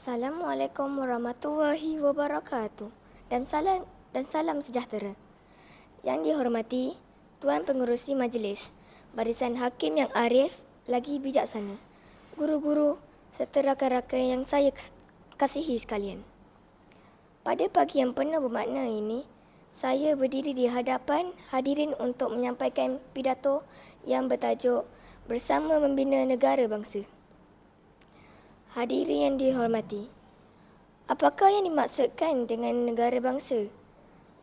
Assalamualaikum warahmatullahi wabarakatuh dan salam sejahtera. Yang dihormati Tuan Pengerusi Majlis, barisan hakim yang arif lagi bijaksana, guru-guru serta rakan-rakan yang saya kasihi sekalian. Pada pagi yang penuh bermakna ini, saya berdiri di hadapan hadirin untuk menyampaikan pidato yang bertajuk Bersama Membina Negara Bangsa. Hadirin yang dihormati, apakah yang dimaksudkan dengan negara bangsa?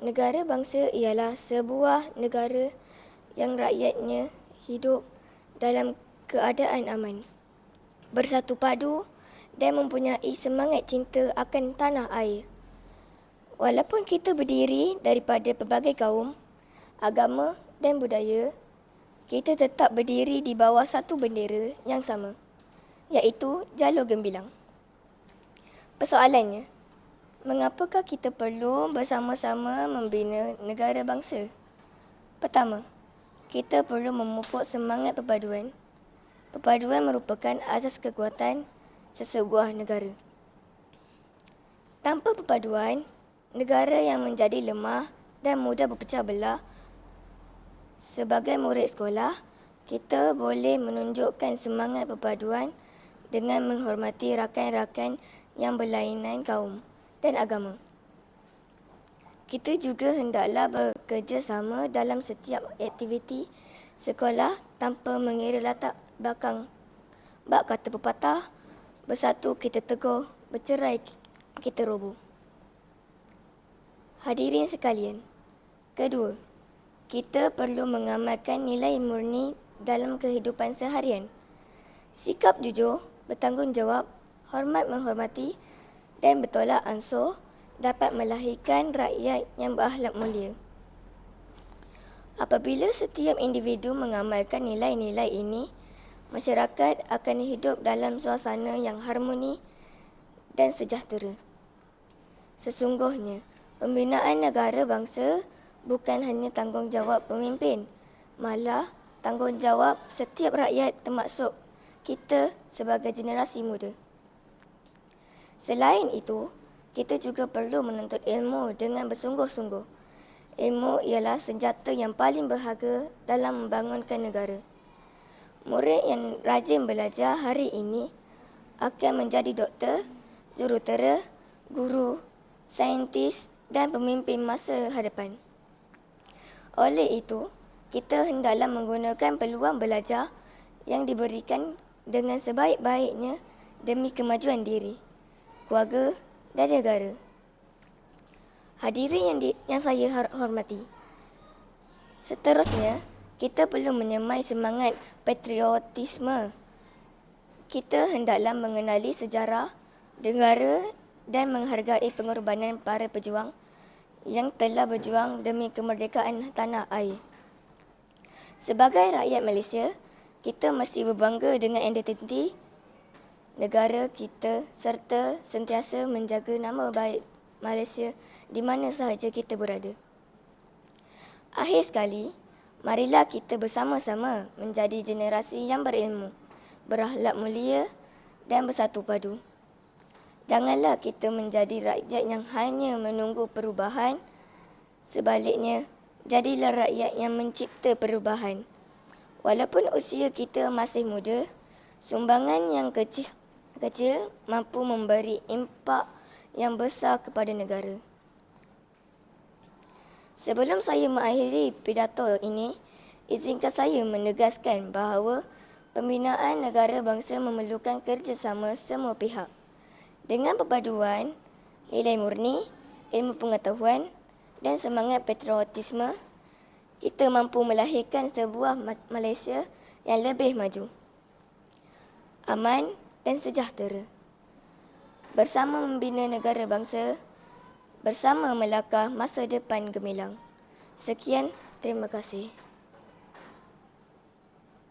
Negara bangsa ialah sebuah negara yang rakyatnya hidup dalam keadaan aman, bersatu padu dan mempunyai semangat cinta akan tanah air. Walaupun kita berdiri daripada pelbagai kaum, agama dan budaya, kita tetap berdiri di bawah satu bendera yang sama, iaitu Jalur Gembilang. Persoalannya, mengapakah kita perlu bersama-sama membina negara bangsa? Pertama, kita perlu memupuk semangat perpaduan. Perpaduan merupakan asas kekuatan sesebuah negara. Tanpa perpaduan, negara yang menjadi lemah dan mudah berpecah belah. Sebagai murid sekolah, kita boleh menunjukkan semangat perpaduan dengan menghormati rakan-rakan yang berlainan kaum dan agama. Kita juga hendaklah bekerjasama dalam setiap aktiviti sekolah tanpa mengira latar belakang. Bab kata pepatah, bersatu kita teguh, bercerai kita roboh. Hadirin sekalian, kedua, kita perlu mengamalkan nilai murni dalam kehidupan seharian. Sikap jujur, bertanggungjawab, hormat menghormati dan bertolak ansur dapat melahirkan rakyat yang berakhlak mulia. Apabila setiap individu mengamalkan nilai-nilai ini, masyarakat akan hidup dalam suasana yang harmoni dan sejahtera. Sesungguhnya, pembinaan negara bangsa bukan hanya tanggungjawab pemimpin, malah tanggungjawab setiap rakyat termasuk kita sebagai generasi muda. Selain itu, kita juga perlu menuntut ilmu dengan bersungguh-sungguh. Ilmu ialah senjata yang paling berharga dalam membangunkan negara. Murid yang rajin belajar hari ini akan menjadi doktor, jurutera, guru, saintis dan pemimpin masa hadapan. Oleh itu, kita hendaklah menggunakan peluang belajar yang diberikan dengan sebaik-baiknya demi kemajuan diri, keluarga dan negara. Hadirin yang saya hormati, seterusnya kita perlu menyemai semangat patriotisme. Kita hendaklah mengenali sejarah negara dan menghargai pengorbanan para pejuang yang telah berjuang demi kemerdekaan tanah air. Sebagai rakyat Malaysia, kita mesti berbangga dengan identiti negara kita serta sentiasa menjaga nama baik Malaysia di mana sahaja kita berada. Akhir sekali, marilah kita bersama-sama menjadi generasi yang berilmu, berakhlak mulia dan bersatu padu. Janganlah kita menjadi rakyat yang hanya menunggu perubahan. Sebaliknya, jadilah rakyat yang mencipta perubahan. Walaupun usia kita masih muda, sumbangan yang kecil mampu memberi impak yang besar kepada negara. Sebelum saya mengakhiri pidato ini, izinkan saya menegaskan bahawa pembinaan negara bangsa memerlukan kerjasama semua pihak. Dengan perpaduan, nilai murni, ilmu pengetahuan dan semangat patriotisme, kita mampu melahirkan sebuah Malaysia yang lebih maju, aman dan sejahtera. Bersama membina negara bangsa, bersama melakah masa depan gemilang. Sekian, terima kasih.